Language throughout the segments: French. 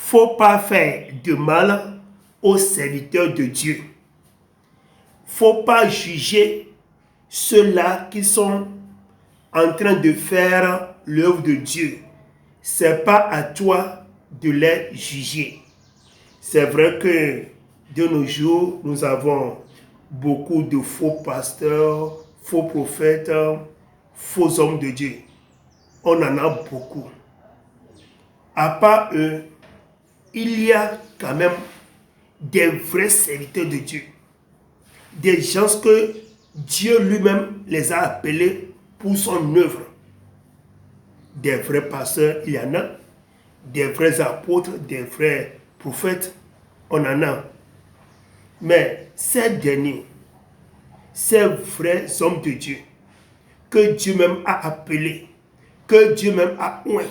faut pas faire de mal aux serviteurs de Dieu. Faut pas juger ceux-là qui sont en train de faire l'œuvre de Dieu. C'est pas à toi de les juger. C'est vrai que de nos jours, nous avons beaucoup de faux pasteurs, faux prophètes, faux hommes de Dieu. On en a beaucoup. À part eux, il y a quand même des vrais serviteurs de Dieu. Des gens que Dieu lui-même les a appelés pour son œuvre. Des vrais pasteurs, il y en a. Des vrais apôtres, des vrais prophètes, on en a. Mais ces derniers, ces vrais hommes de Dieu, que Dieu même a appelés, que Dieu même a oint,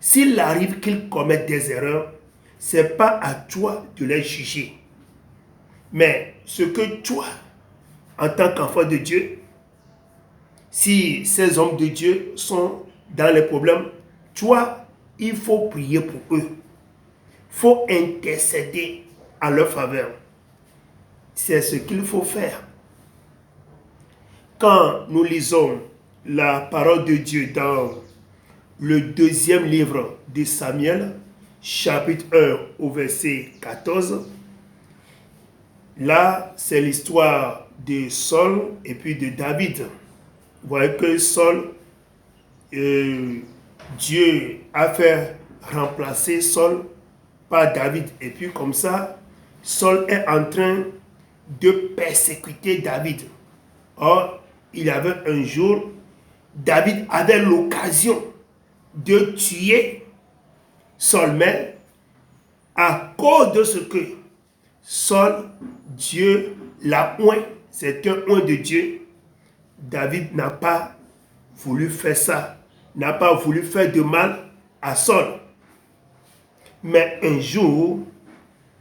s'il arrive qu'ils commettent des erreurs, ce n'est pas à toi de les juger. Mais ce que toi, en tant qu'enfant de Dieu, si ces hommes de Dieu sont dans les problèmes, toi, il faut prier pour eux. Il faut intercéder en leur faveur. C'est ce qu'il faut faire. Quand nous lisons la parole de Dieu dans le deuxième livre de Samuel, chapitre 1 au verset 14, là, c'est l'histoire de Saul et puis de David. Vous voyez que Saul, Dieu a fait remplacer Saul par David. Et puis comme ça, Saul est en train de persécuter David. Or, il y avait un jour, David avait l'occasion de tuer Saul, mais à cause de ce que Saul, Dieu l'a oint, c'est un oint de Dieu, David n'a pas voulu faire ça, n'a pas voulu faire de mal à Saul. Mais un jour,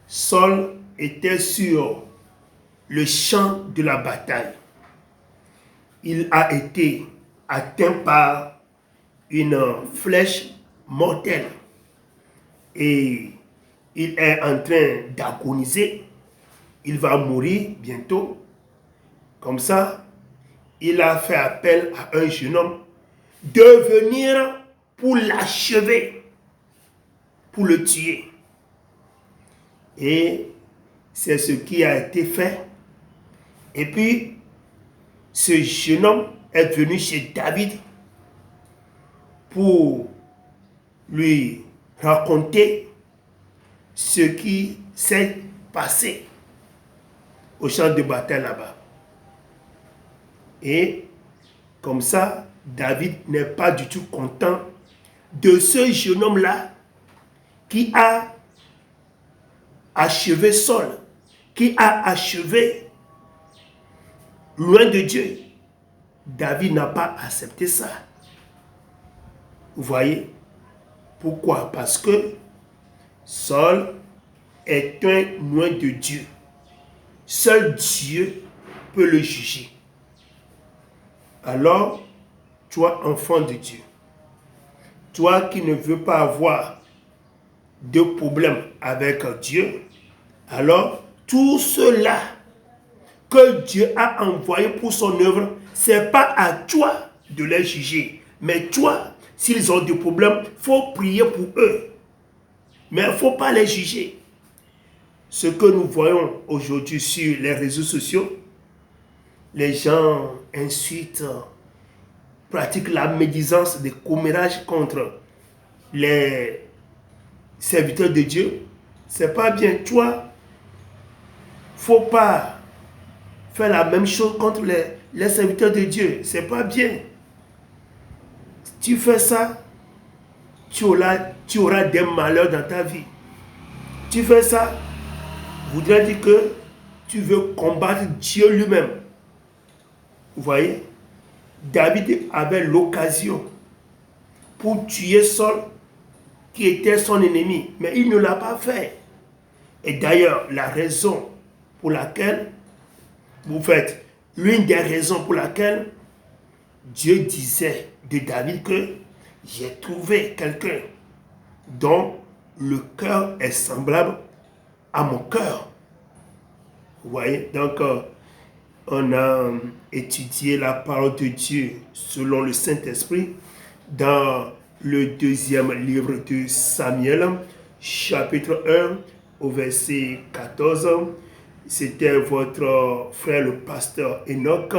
Saul était sur le champ de la bataille. Il a été atteint par une flèche mortelle et il est en train d'agoniser. Il va mourir bientôt. Comme ça, il a fait appel à un jeune homme de venir pour l'achever, pour le tuer. Et c'est ce qui a été fait. Et puis, ce jeune homme est venu chez David pour lui raconter ce qui s'est passé au champ de bataille là-bas. Et comme ça, David n'est pas du tout content de ce jeune homme-là qui a achevé Saul, qui a achevé loin de Dieu. David n'a pas accepté ça. Vous voyez? Pourquoi? Parce que Saul est un loin de Dieu. Seul Dieu peut le juger. Alors, toi, enfant de Dieu, toi qui ne veux pas avoir de problème avec Dieu, alors tout cela que Dieu a envoyé pour son œuvre, ce n'est pas à toi de les juger. Mais toi, s'ils ont des problèmes, il faut prier pour eux. Mais il ne faut pas les juger. Ce que nous voyons aujourd'hui sur les réseaux sociaux, les gens insultent, pratiquent la médisance, des commérages contre les serviteurs de Dieu. C'est pas bien. Toi, faut pas faire la même chose contre les serviteurs de Dieu. C'est pas bien. Tu fais ça, tu auras des malheurs dans ta vie. Tu fais ça, voudrait dire que tu veux combattre Dieu lui-même. Vous voyez? David avait l'occasion pour tuer Saul, qui était son ennemi, mais il ne l'a pas fait. Et d'ailleurs, la raison pour laquelle, l'une des raisons pour laquelle Dieu disait de David que j'ai trouvé quelqu'un dont le cœur est semblable à mon cœur. Vous voyez, donc on a étudié la parole de Dieu selon le Saint-Esprit dans le deuxième livre de Samuel, chapitre 1, au verset 14. C'était votre frère le pasteur Enoch.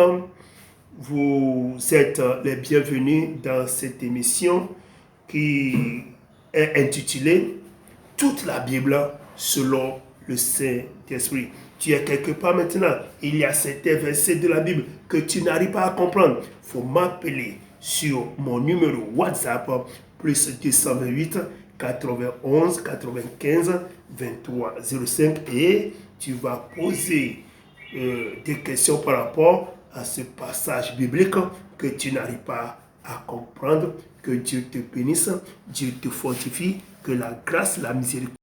Vous êtes les bienvenus dans cette émission qui est intitulée Toute la Bible selon le Saint-Esprit. Tu es quelque part maintenant, il y a certains versets de la Bible que tu n'arrives pas à comprendre. Il faut m'appeler sur mon numéro WhatsApp plus 228 91 95 23 05 et tu vas poser des questions par rapport à ce passage biblique que tu n'arrives pas à comprendre. Que Dieu te bénisse, Dieu te fortifie, que la grâce, la miséricorde